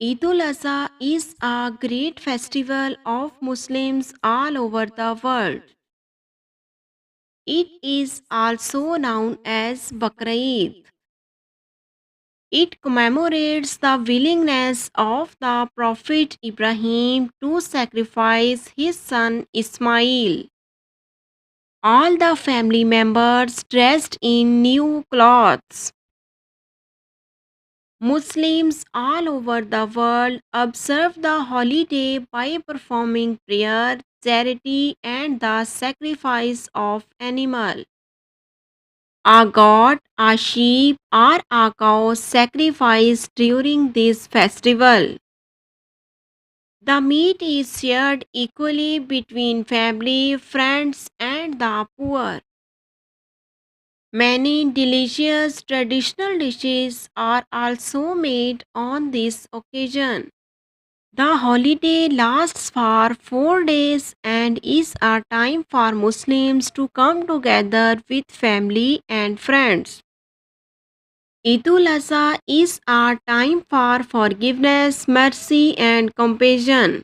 Eid UL Azha is a great festival of Muslims all over the world. It is also known as Baqra Eid. It commemorates the willingness of the Prophet Ibrahim to sacrifice his son Ismail. All the family members dressed in new clothes. Muslims all over the world observe the holiday by performing prayer, charity, and the sacrifice of animal. A goat, a sheep, or a cow sacrificed during this festival. The meat is shared equally between family, friends, and the poor. Many delicious traditional dishes are also made on this occasion. The holiday lasts for 4 days and is a time for Muslims to come together with family and friends. Eid ul Azha is a time for forgiveness, mercy, and compassion.